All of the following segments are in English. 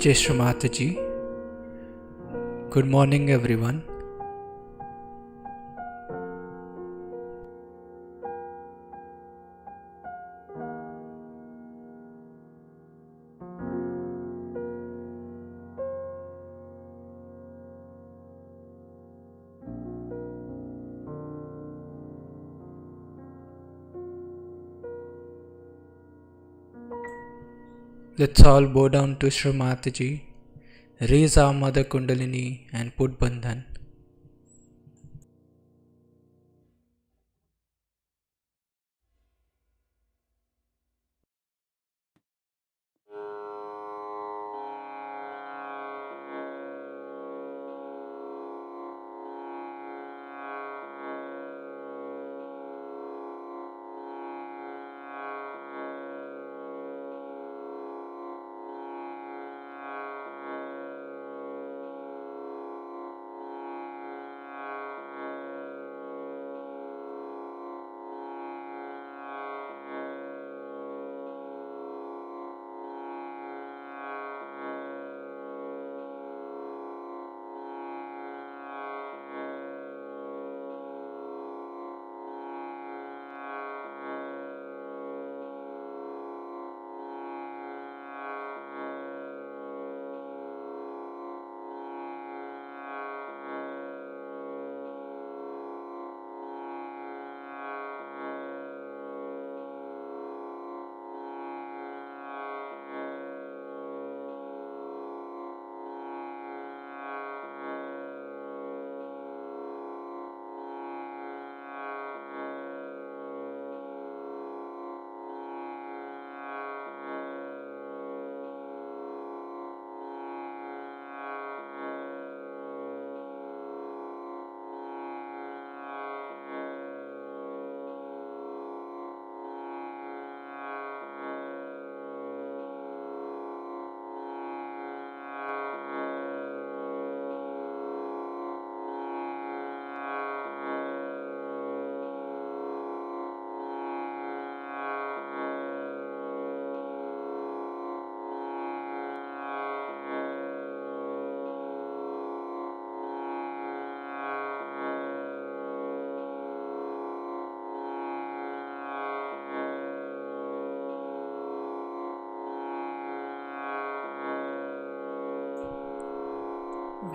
Jai Shri Mataji. Good morning, everyone. Let's all bow down to Shri Mataji, raise our Mother Kundalini and put Bandhan.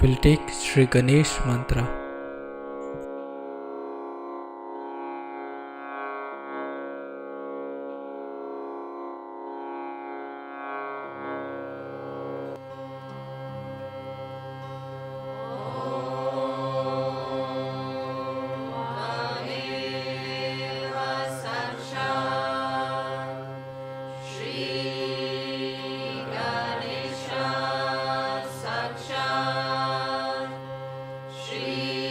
We'll take Shri Ganesh Mantra. Shri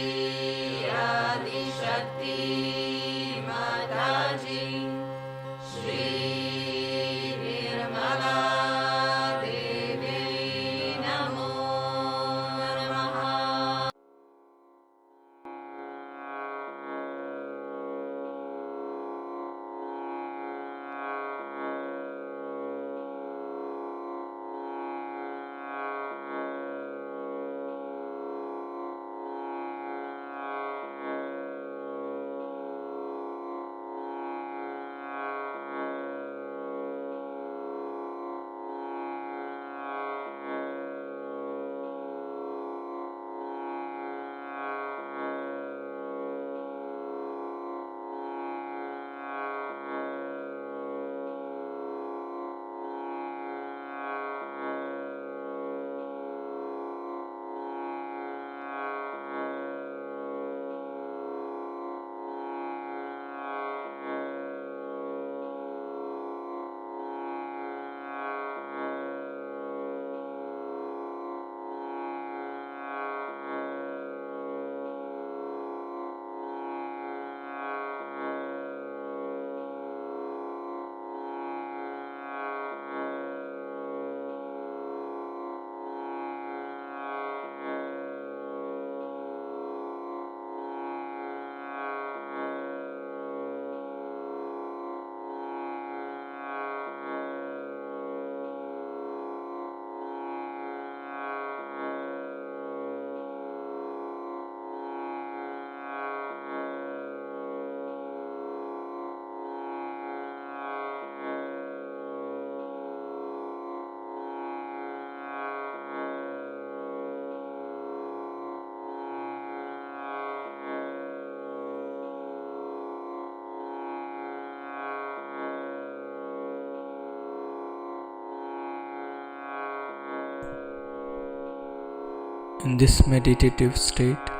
In this meditative state,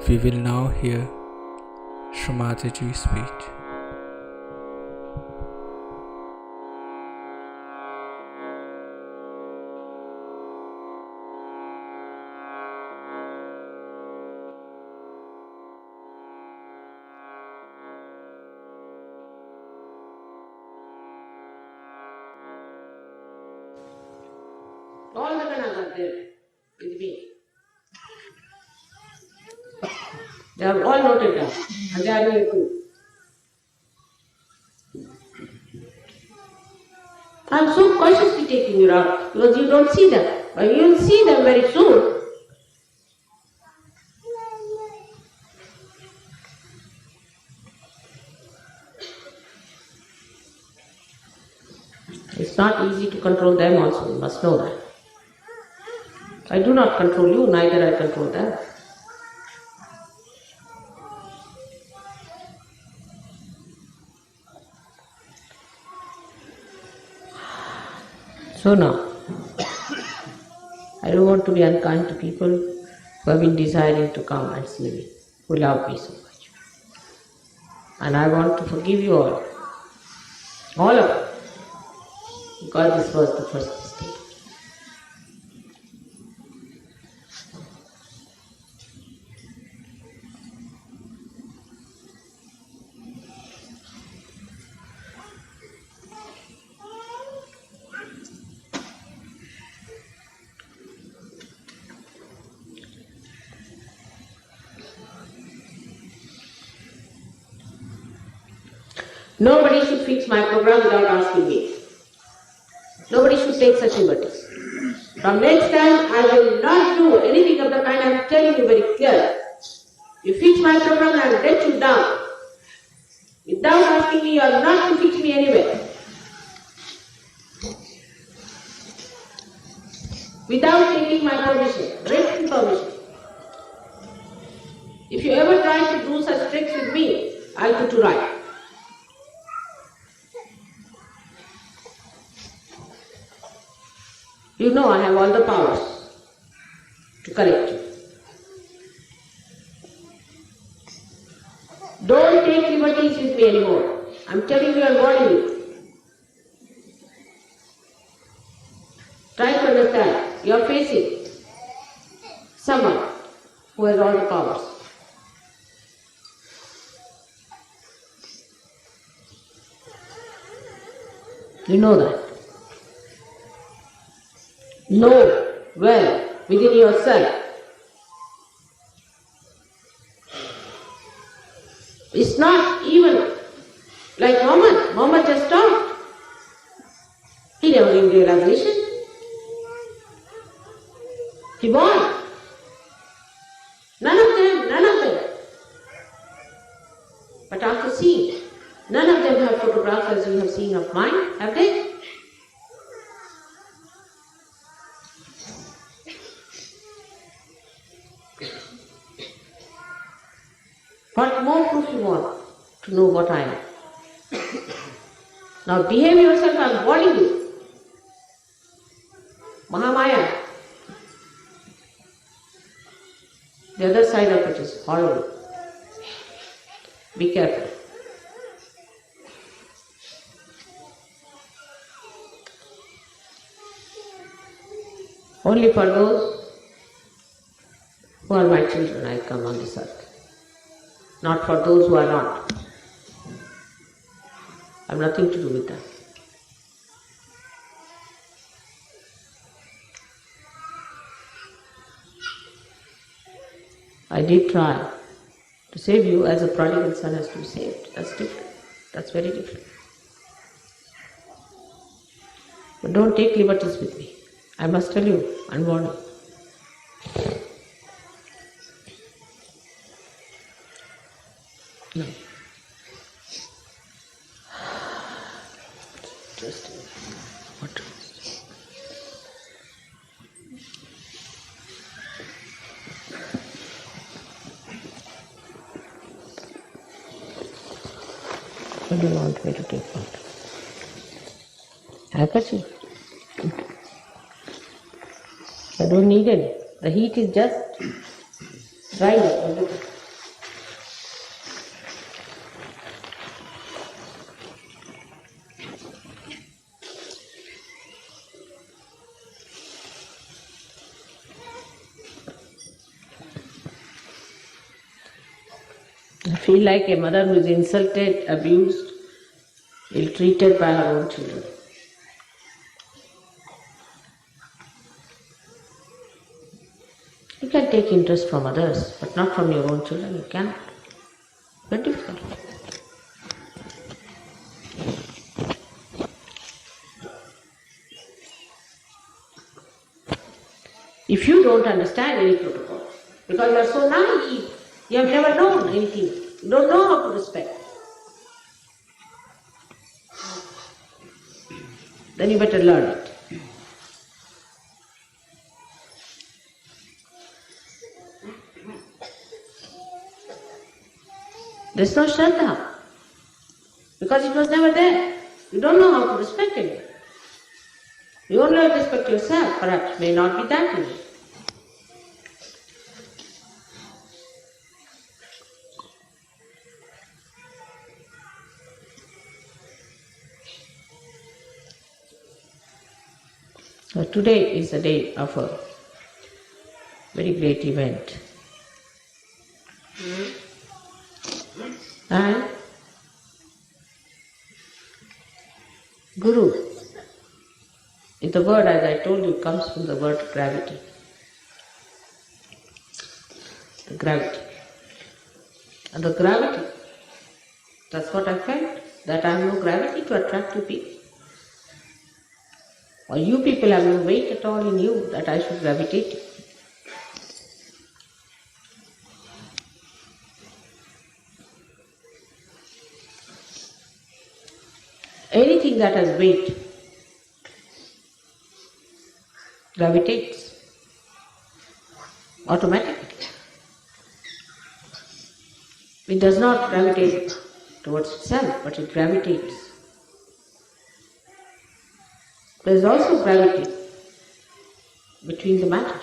we will now hear Shri Mataji's speech. All the Ganas are there with me. They are all noted down and they are very good. I am so consciously taking you out because you don't see them. But you will see them very soon. It's not easy to control them also, you must know that. I do not control you, neither I control them. So now, I don't want to be unkind to people who have been desiring to come and see me, who love me so much. And I want to forgive you all of you, because this was the first mistake. Nobody should fix my program without asking me. Nobody should take such liberties. From next time, I will not do anything of the kind. I am telling you very clearly. You fix my program, I will let you down. Without asking me, you are not to fix me anywhere. Without taking my permission, written permission. If you ever try to do such tricks with me, I'll put you right. You know I have all the powers to correct you. Don't take liberties with me anymore. I'm telling you and warning you. Try to understand. You are facing someone who has all the powers. You know that. Know well within yourself. It's not even like Muhammad. Muhammad just talked. He never gave realization. He born. None of them. But after seeing, none of them have photographs as you have seen of mine, have they? What more proof you want to know what I am? Now behave yourself, I am warning you. Mahamaya. The other side of it is horrible. Be careful. Only for those who are my children I come on this earth. Not for those who are not. I have nothing to do with that. I did try to save you as a prodigal son has to be saved. That's different. That's very different. But don't take liberties with me. I must tell you and warn you. No. Just what? What do you want me to take part? Handkerchief. I don't need any. The heat is just drying up everything. I feel like a mother who is insulted, abused, ill-treated by her own children. You can take interest from others, but not from your own children. You cannot. Very difficult. If you don't understand any protocol, because you are so naive, you have never known anything, you don't know how to respect, then you better learn it. There's no Shraddha, because it was never there. You don't know how to respect anyone. You only respect yourself, perhaps, may not be that easy. So today is the day of a very great event. And Guru, the word, as I told you, comes from the word gravity. The gravity. And the gravity, that's what I felt, that I have no gravity to attract you people. Or you people have no weight at all in you that I should gravitate. Anything that has weight gravitates automatically. It does not gravitate towards itself, but it gravitates. There is also gravity between the matter.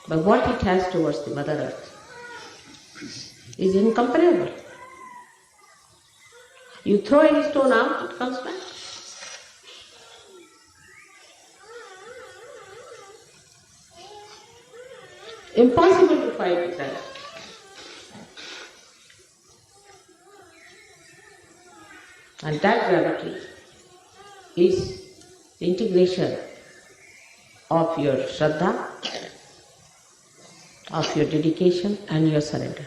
But what it has towards the Mother Earth is incomparable. You throw any stone out, it comes back. Impossible to fight with that. And that gravity is the integration of your Shraddha, of your dedication and your surrender.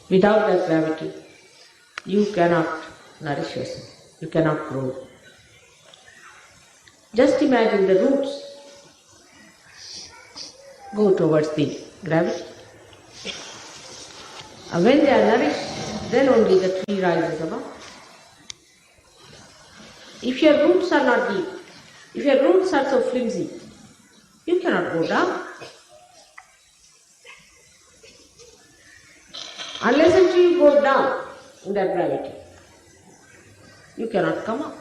Without that gravity, you cannot nourish yourself, you cannot grow. Just imagine the roots go towards the gravity. And when they are nourished, then only the tree rises above. If your roots are not deep, if your roots are so flimsy, you cannot go down. Unless until you go down in that gravity, you cannot come up.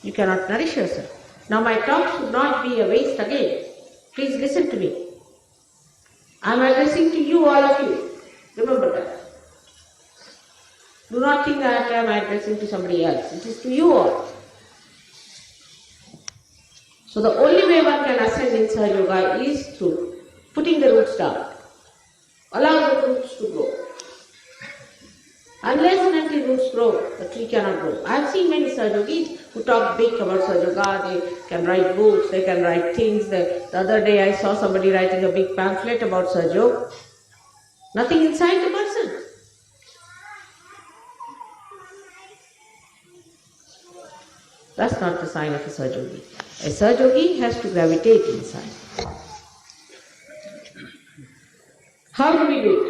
You cannot nourish yourself. Now my talk should not be a waste again. Please listen to me. I am addressing to you, all of you. Remember that. Do not think that I am addressing to somebody else. It is to you all. So the only way one can ascend in Sahaja Yoga is through putting the roots down. Allow the roots to grow. Unless and until roots grow, the tree cannot grow. I have seen many Sahaja Yogis who talk big about Sahaja Yoga. They can write books, they can write things. The other day I saw somebody writing a big pamphlet about Sahaja Yoga. Nothing inside the person. That's not the sign of a Sahaja Yogi. A Sahaja Yogi has to gravitate inside. How do we do it?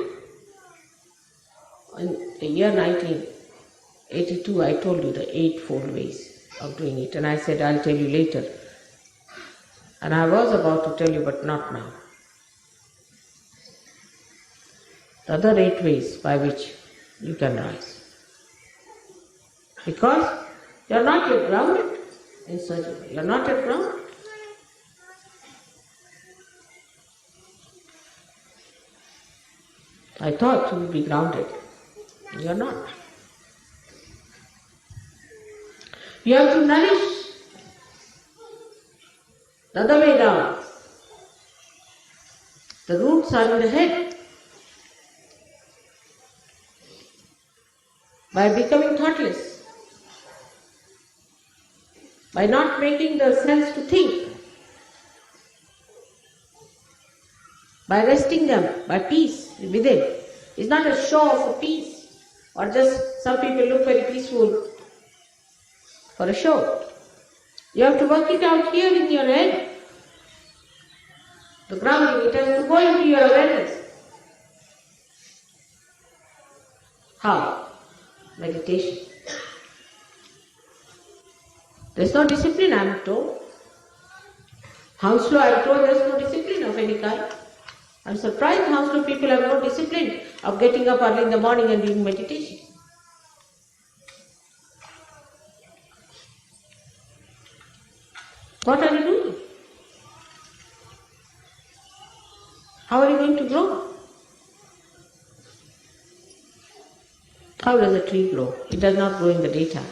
In the year 1982, I told you the 8-fold ways of doing it, and I said I'll tell you later. And I was about to tell you, but not now. the other 8 ways by which you can rise. Because you are not yet grounded in such a way. You are not yet grounded. I thought you would be grounded. You are not. You have to nourish the other way down. The roots are in the head. By becoming thoughtless, by not making the cells to think, by resting them, by peace within. It's not a show of a peace, or just some people look very peaceful for a show. You have to work it out here in your head. The grounding, it has to go into your awareness. How? Meditation. There's no discipline, I am told. Hounslow, I am told there's no discipline of any kind. I'm surprised Hounslow people have no discipline of getting up early in the morning and doing meditation. What are you doing? How are you going to grow? How does a tree grow? It does not grow in the daytime.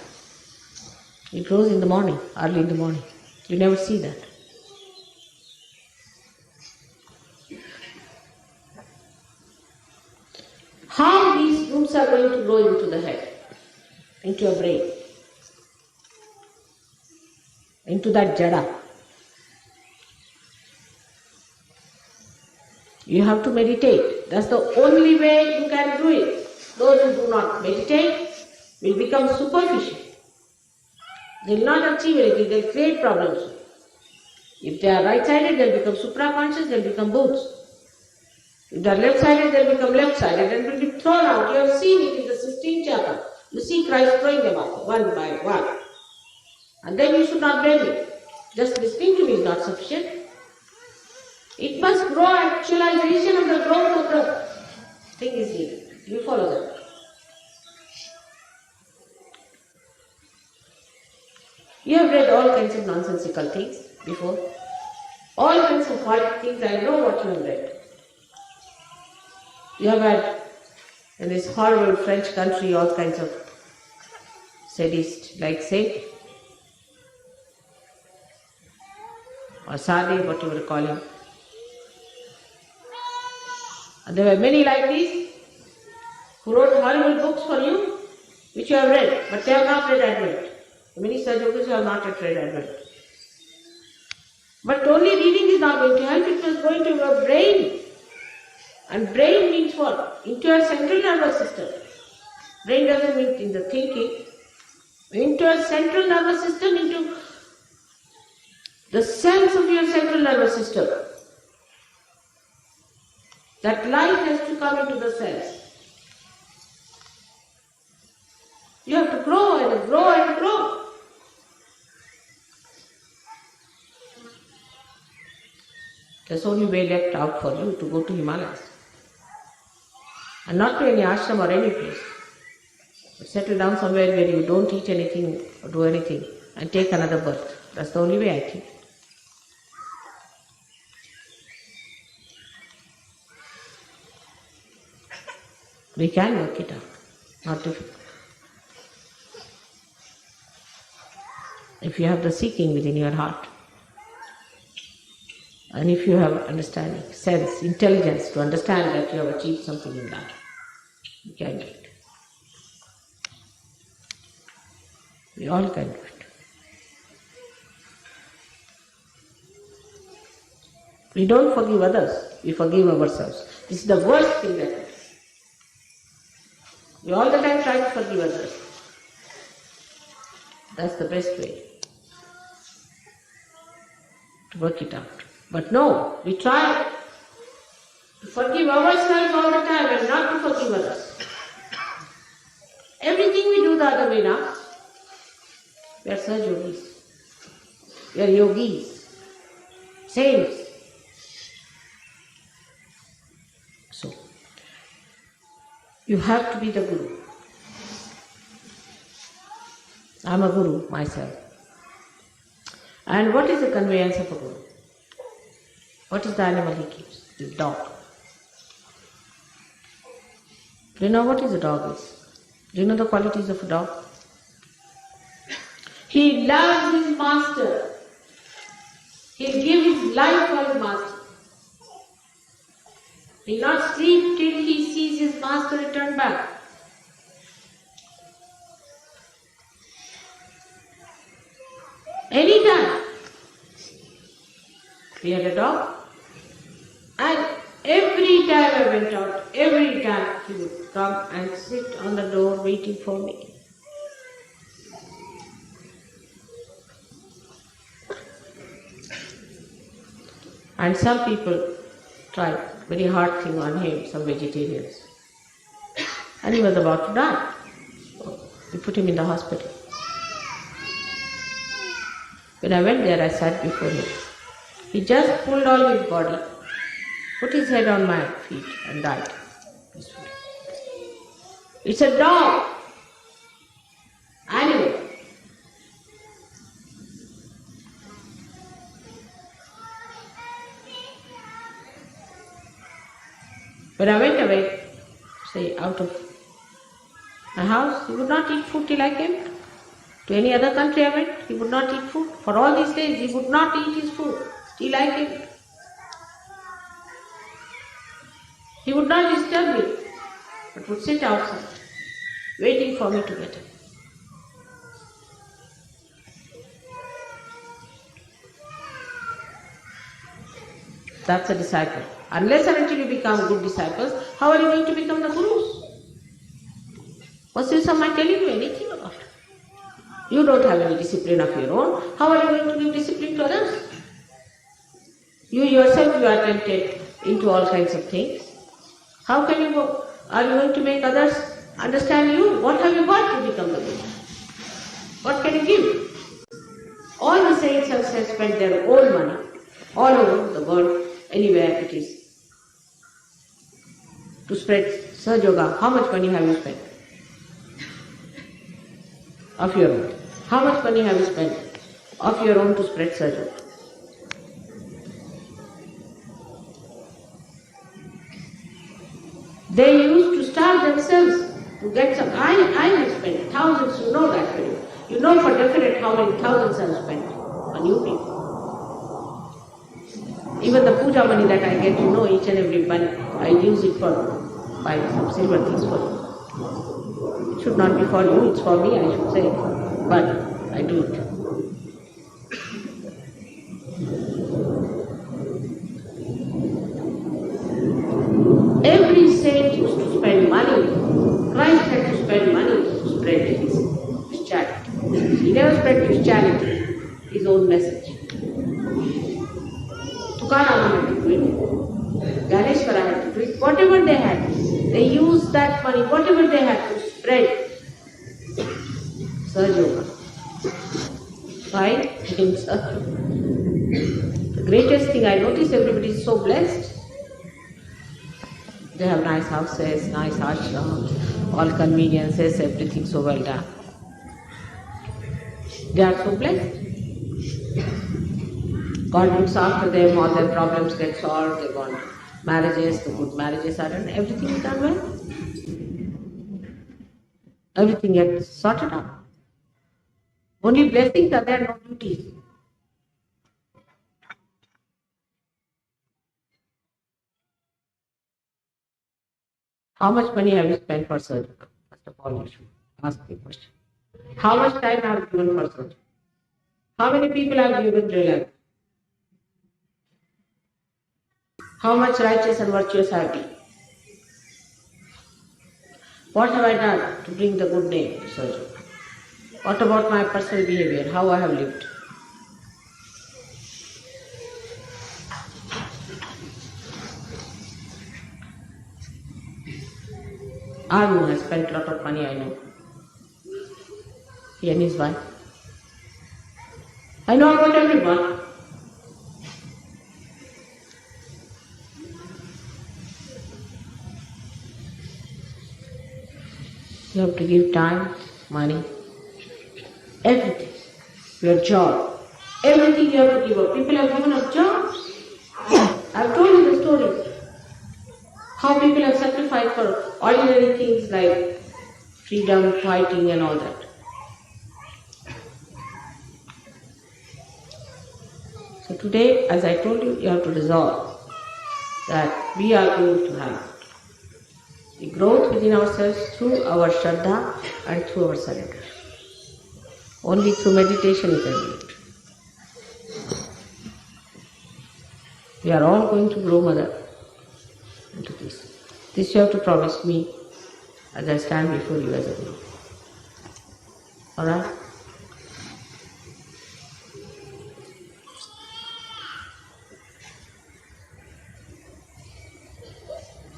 It grows in the morning, early in the morning. You never see that. How these roots are going to grow into the head, into your brain, into that jada. You have to meditate. That's the only way you can do it. Those who do not meditate will become superficial. They will not achieve anything, they will create problems. If they are right-sided, they will become supraconscious, they will become boots. If they are left-sided, they will become left-sided and will be thrown out. You have seen it in the Sistine Chapel. You see Christ throwing them out, one by one. And then you should not blame me. Just listening to me is not sufficient. It must grow, actualization of the growth of the thing is needed. You follow that. You have read all kinds of nonsensical things before. All kinds of horrid things, I know what you have read. You have had in this horrible French country all kinds of sadists like Sade or Sade, what you will call him. And there were many like these who wrote horrible books for you, which you have read, but they have not read Advent. Many such books have not yet read Advent. But only reading is not going to help, it must go into your brain. And brain means what? Into your central nervous system. Brain doesn't mean in the thinking. Into your central nervous system, into the cells of your central nervous system. That light has to come into the cells. You have to grow and grow and grow. There's only way left out for you to go to Himalayas. And not to any ashram or any place. But settle down somewhere where you don't teach anything or do anything and take another birth. That's the only way, I think. We can work it out. Not difficult. If you have the seeking within your heart. And if you have understanding, sense, intelligence to understand that you have achieved something in life, you can do it. We all can do it. We don't forgive others, we forgive ourselves. This is the worst thing that is. We all the time try to forgive others. That's the best way to work it out. But no, we try to forgive ourselves all the time and not to forgive others. Everything we do the other way now. We are such yogis. We are yogis, saints. So, You have to be the guru. I'm a guru myself. And what is the conveyance of a guru? What is the animal he keeps? The dog. Do you know what is a dog is? Do you know the qualities of a dog? He loves his master. He'll give his life for his master. He'll not sleep till he sees his master return back. Anytime. We had a dog, and every time I went out, every time he would come and sit on the door waiting for me. And some people tried very hard thing on him, some vegetarians. And he was about to die. So we put him in the hospital. When I went there, I sat before him. He just pulled all his body, put his head on my feet and died. It's a dog. Animal. When I went away, say out of my house, he would not eat food till I came. To any other country I went, he would not eat food. For all these days, he would not eat his food till I came. He would not disturb me, but would sit outside, waiting for me to get up. That's a disciple. Unless and until you become good disciples, how are you going to become the gurus? What's the use of my telling you anything about it? You don't have any discipline of your own. How are you going to give discipline to others? You yourself, you are tempted into all kinds of things. How can you go? Are you going to make others understand you? What have you got to become the guru? What can you give? All the saints have spent their own money all over the world, anywhere it is, to spread Sahaja Yoga. How much money have you spent? Of your own. How much money have you spent of your own to spread Sahaja Yoga? They used to starve themselves to get some. I have spent thousands, you know that very well. You know for definite how many thousands I have spent on you people. Even the puja money that I get, you know, each and every money, I use it for buying some silver things for you. It should not be for you, it's for me, I should say. But I do it. Every saint used to spend money. Christ had to spend money to spread his charity. He never spread Christianity, his own message. Tukaram had to do it. Ganeshwara had to do it. Whatever they had, they used that money, whatever they had to spread Sahaja Yoga. Why? In Sahaja Yoga. The greatest thing I notice, everybody is so blessed. They have nice houses, nice ashrams, all conveniences, everything so well done. They are so blessed. God looks after them, all their problems get solved, they want marriages, the good marriages are done, everything is done well. Everything gets sorted out. Only blessings are there, no duties. How much money have you spent for surgery? First of all, you should ask the question. How much time have you given for surgery? How many people have you given real life? How much righteous and virtuous have I been? What have I done to bring the good name to surgery? What about my personal behavior? How I have lived? Arun has spent a lot of money, I know. He and his wife. I know about everyone. You have to give time, money, everything. Your job. Everything you have to give up. People have given up jobs. I've told you the story. How people have sacrificed for ordinary things like freedom, fighting and all that. So today, as I told you, you have to resolve that we are going to have the growth within ourselves through our Shraddha and through our surrender. Only through meditation you can do it. We are all going to grow, Mother, into this. This you have to promise me as I stand before you as a Guru. Alright?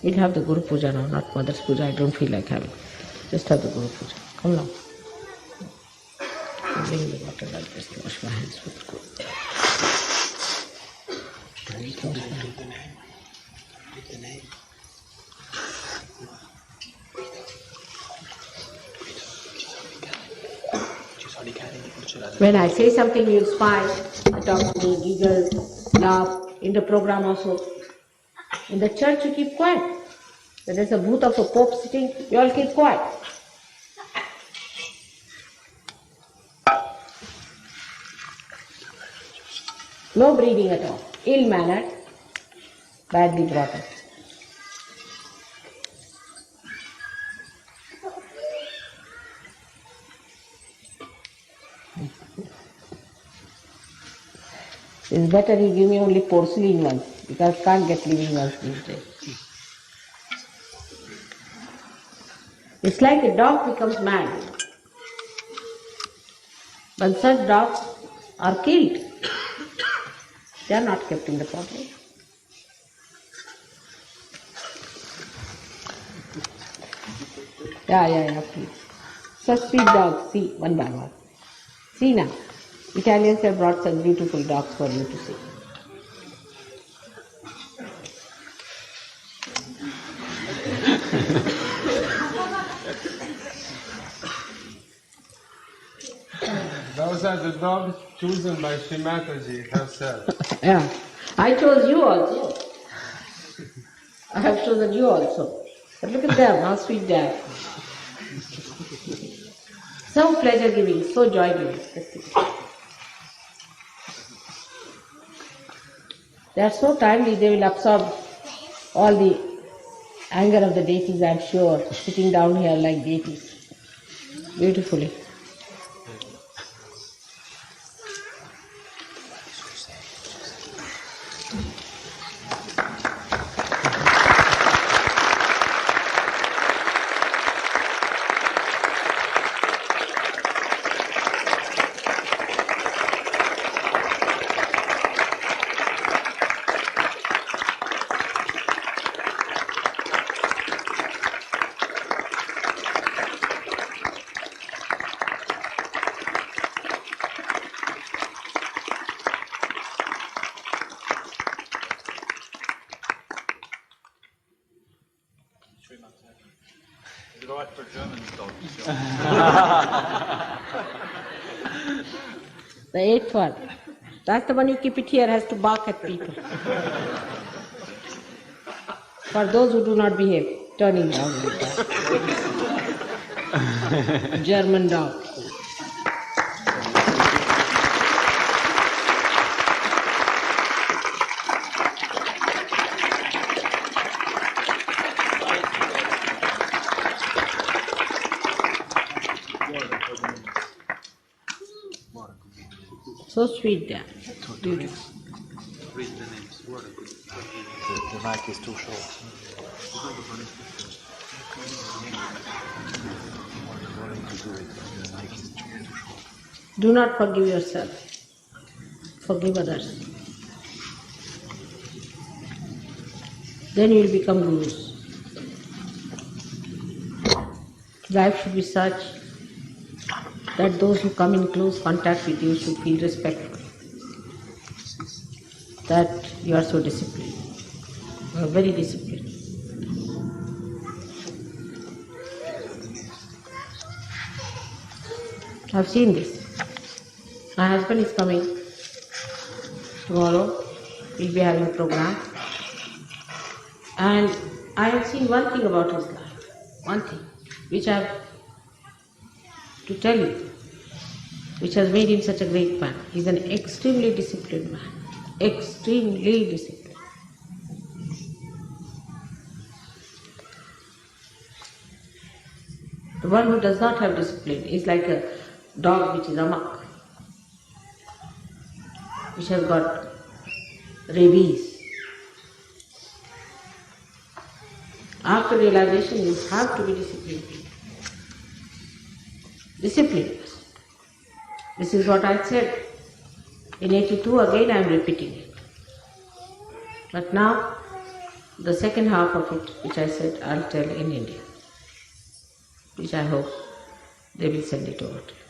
We'll have the Guru Puja now, not Mother's Puja. I don't feel like having. Just have the Guru Puja. Come now. I'll bring the water like this to wash my hands with Guru. Take the name. When I say something, you smile, talk to me, giggle, laugh. In the program also. In the church, you keep quiet. When there's a booth of a pope sitting, you all keep quiet. No breathing at all. Ill-mannered, badly brought up. It's better you give me only porcelain ones, because can't get living ones these days. It's like a dog becomes mad. But such dogs are killed. They are not kept in the public. Yeah, please. Such sweet dogs, see, one by one. See now, Italians have brought such beautiful dogs for you to see. Those are the dogs chosen by Shrimataji herself. Yeah, I chose you also. I have chosen you also. But look at them, how sweet they are. So pleasure giving, so joy giving. They are so timely, they will absorb all the anger of the deities, I am sure, sitting down here like deities. Beautifully. Is it alright for German dogs? The eighth one. That's the one you keep it here, has to bark at people. For those who do not behave, turning down like that. German dog. So sweet there. Beautiful. Read the names. The mic is too short. Do not forgive yourself. Forgive others. Then you will become gurus. Life should be such that those who come in close contact with you should feel respectful. That you are so disciplined. You are very disciplined. I've seen this. My husband is coming tomorrow. We'll be having a program. And I have seen one thing about his life. One thing which I have to tell you, which has made him such a great man. He's an extremely disciplined man. Extremely disciplined. The one who does not have discipline is like a dog which is amok, which has got rabies. After realization, you have to be disciplined. Discipline. This is what I said. In 82, again I am repeating it. But now, the second half of it, which I said, I'll tell in India, which I hope they will send it over to you.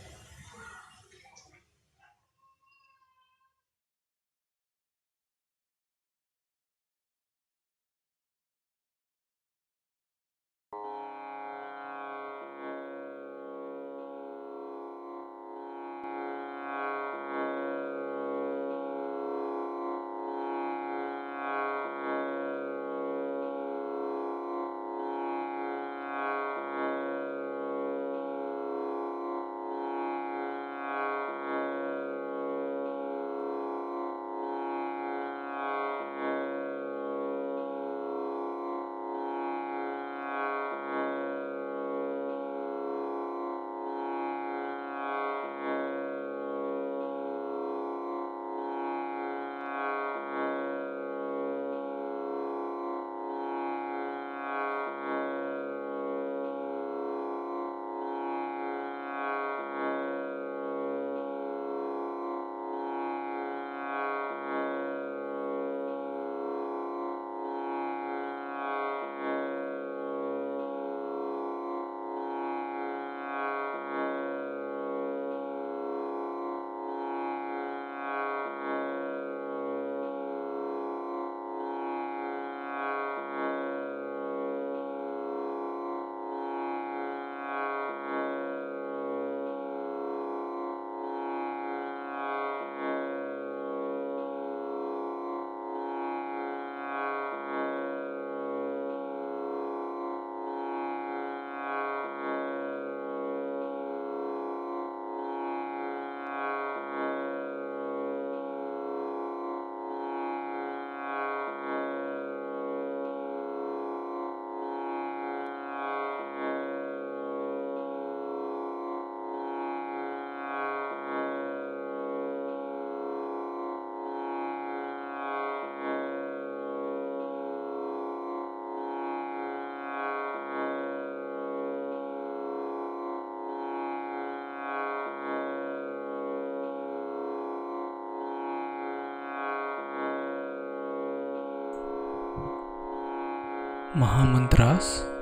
Mahamantras.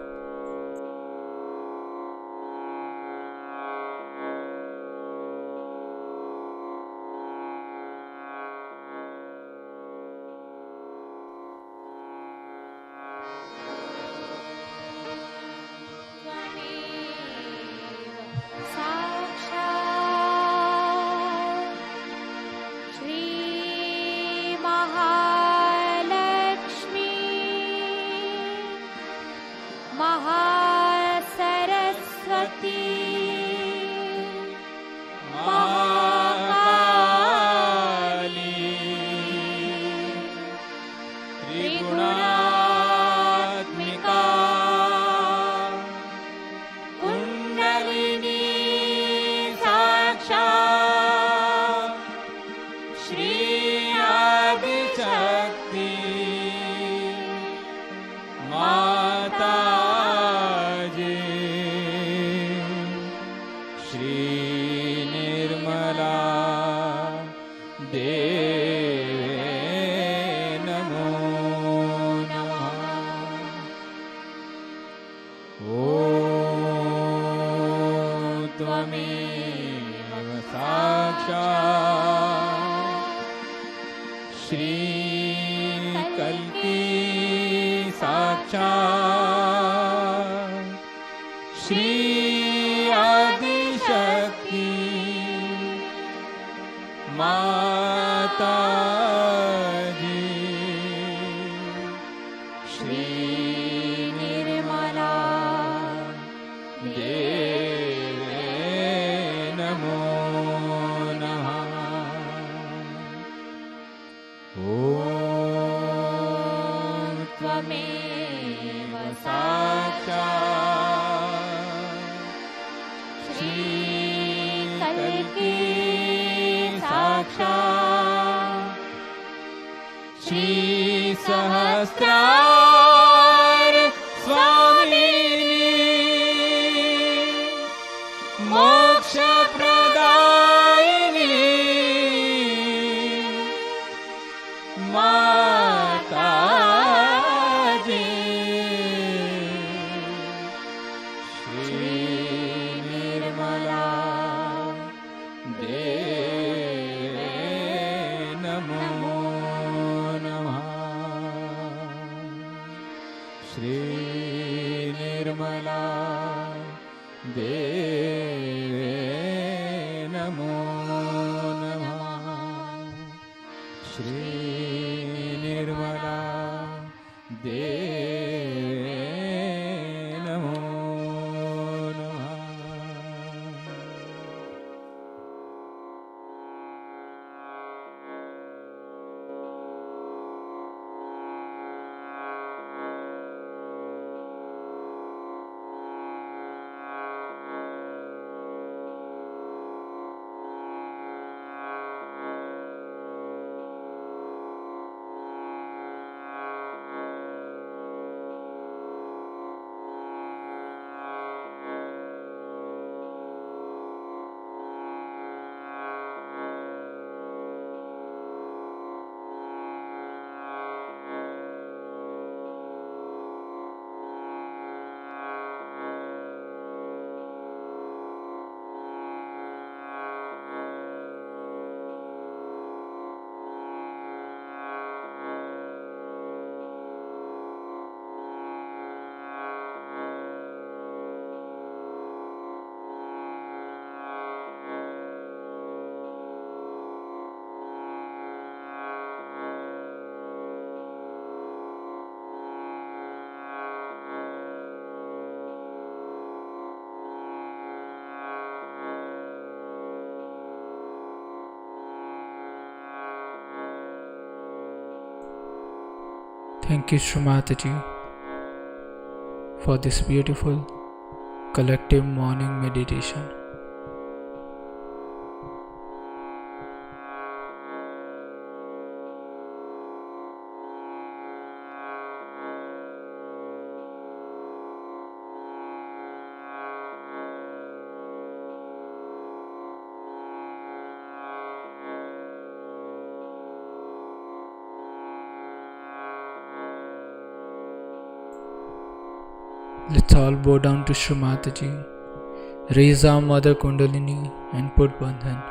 Shri Adi Shakti माताजी श्री निर्मला देवे नमो नमः। ॐ त्वमेव साक्षात् श्रीकल्की साक्षात् श्रीसहस्रार स्वामिनी मोक्षप्रदायिनी माताजी श्री निर्मला देवे नमो नमः। श्री निर्मला देवे नमो नमः। श्री निर्मला देवे नमो नमः। Thank you, Shrimataji, for this beautiful collective morning meditation. Let's all bow down to Shrimataji, raise our Mother Kundalini and put Bandhan.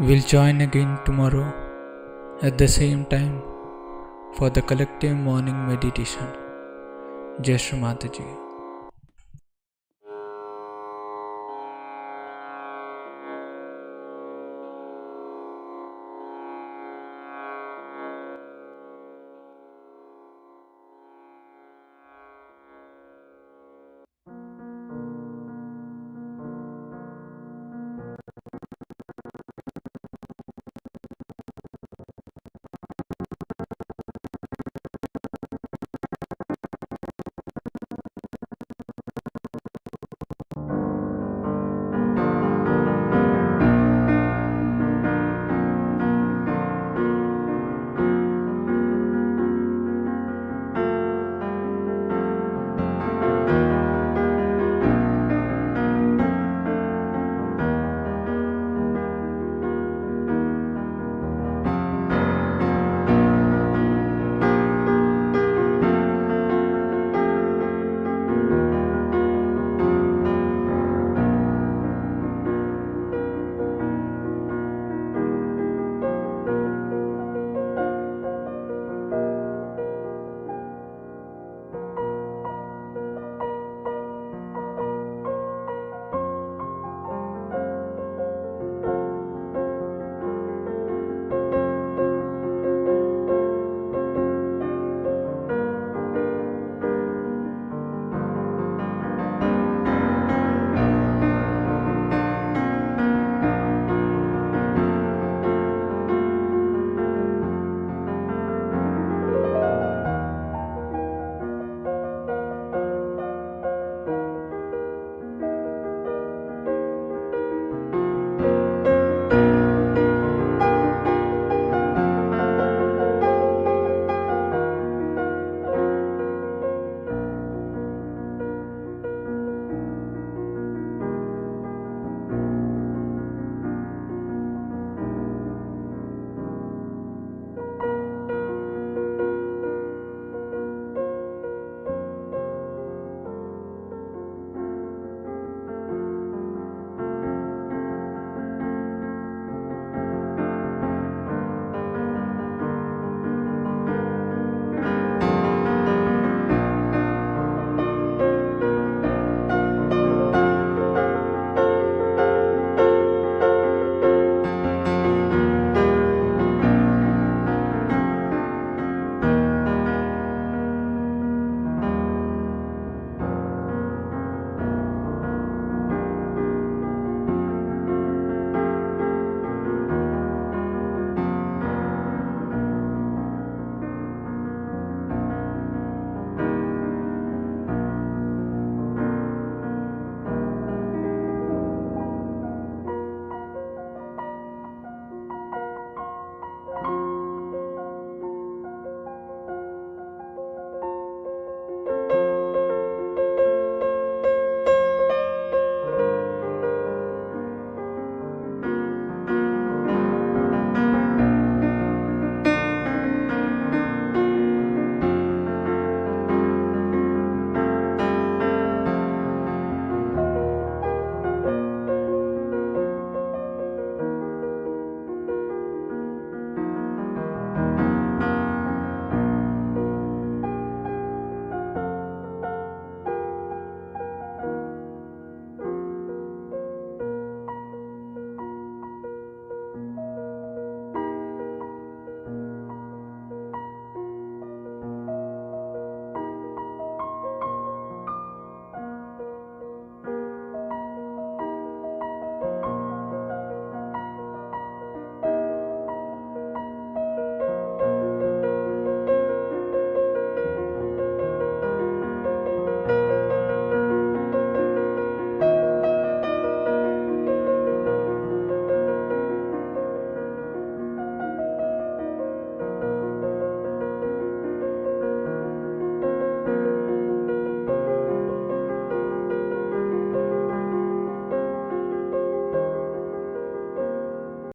We'll join again tomorrow at the same time for the collective morning meditation. Jai Shri Mataji.